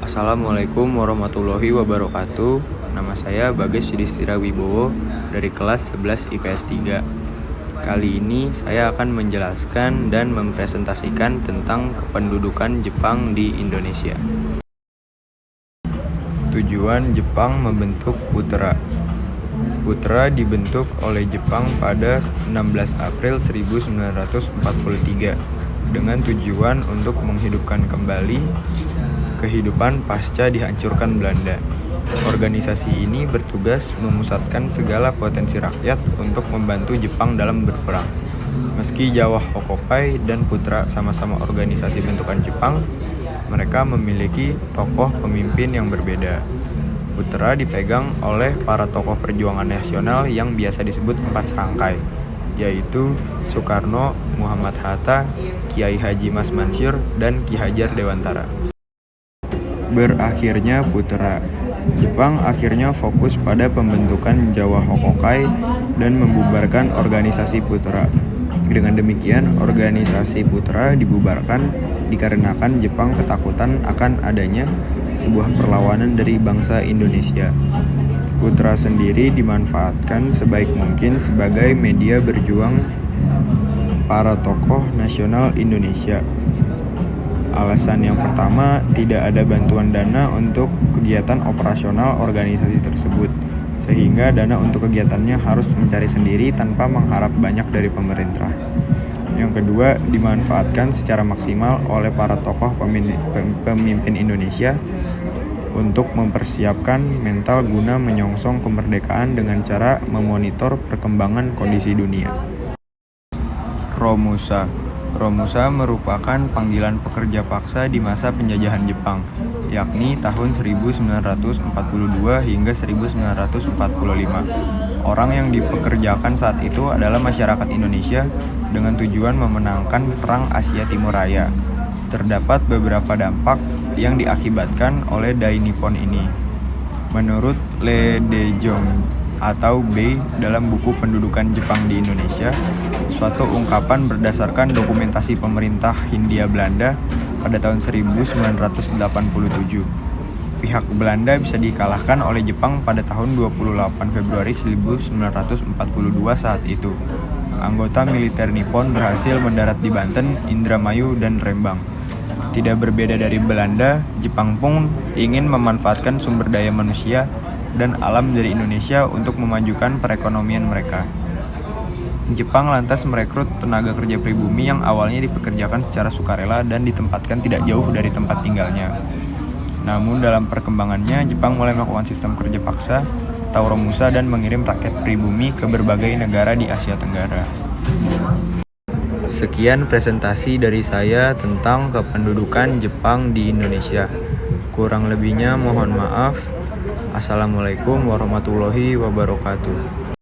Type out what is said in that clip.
Assalamualaikum warahmatullahi wabarakatuh. Nama saya Bagas Yudhistira Wibowo dari kelas 11 IPS 3. Kali ini saya akan menjelaskan dan mempresentasikan tentang kependudukan Jepang di Indonesia. Tujuan Jepang membentuk Putra. Putra dibentuk oleh Jepang pada 16 April 1943 dengan tujuan untuk menghidupkan kembali kehidupan pasca dihancurkan Belanda. Organisasi ini bertugas memusatkan segala potensi rakyat untuk membantu Jepang dalam berperang. Meski Jawah Hokokai dan Putra sama-sama organisasi bentukan Jepang, mereka memiliki tokoh pemimpin yang berbeda. Putra dipegang oleh para tokoh perjuangan nasional yang biasa disebut 4 serangkai, yaitu Soekarno, Muhammad Hatta, Kiai Haji Mas Mansur, dan Ki Hajar Dewantara. Berakhirnya Putra, Jepang akhirnya fokus pada pembentukan Jawah Hokokai dan membubarkan organisasi Putra. Dengan demikian, organisasi Putra dibubarkan dikarenakan Jepang ketakutan akan adanya sebuah perlawanan dari bangsa Indonesia. Putra sendiri dimanfaatkan sebaik mungkin sebagai media berjuang para tokoh nasional Indonesia. Alasan yang pertama, tidak ada bantuan dana untuk kegiatan operasional organisasi tersebut, sehingga dana untuk kegiatannya harus mencari sendiri tanpa mengharap banyak dari pemerintah. Yang kedua, dimanfaatkan secara maksimal oleh para tokoh pemimpin Indonesia untuk mempersiapkan mental guna menyongsong kemerdekaan dengan cara memonitor perkembangan kondisi dunia. Romusa merupakan panggilan pekerja paksa di masa penjajahan Jepang, yakni tahun 1942 hingga 1945. Orang yang dipekerjakan saat itu adalah masyarakat Indonesia dengan tujuan memenangkan Perang Asia Timur Raya. Terdapat beberapa dampak yang diakibatkan oleh Dai Nippon ini. Menurut Lee Dae-jong atau B dalam buku Pendudukan Jepang di Indonesia, suatu ungkapan berdasarkan dokumentasi pemerintah Hindia Belanda pada tahun 1987. Pihak Belanda bisa dikalahkan oleh Jepang pada tahun 28 Februari 1942 saat itu. Anggota militer Nippon berhasil mendarat di Banten, Indramayu, dan Rembang. Tidak berbeda dari Belanda, Jepang pun ingin memanfaatkan sumber daya manusia dan alam dari Indonesia untuk memajukan perekonomian mereka. Jepang lantas merekrut tenaga kerja pribumi yang awalnya dipekerjakan secara sukarela dan ditempatkan tidak jauh dari tempat tinggalnya. Namun dalam perkembangannya, Jepang mulai melakukan sistem kerja paksa atau romusa dan mengirim rakyat pribumi ke berbagai negara di Asia Tenggara. Sekian presentasi dari saya tentang kependudukan Jepang di Indonesia. Kurang lebihnya mohon maaf. Assalamualaikum warahmatullahi wabarakatuh.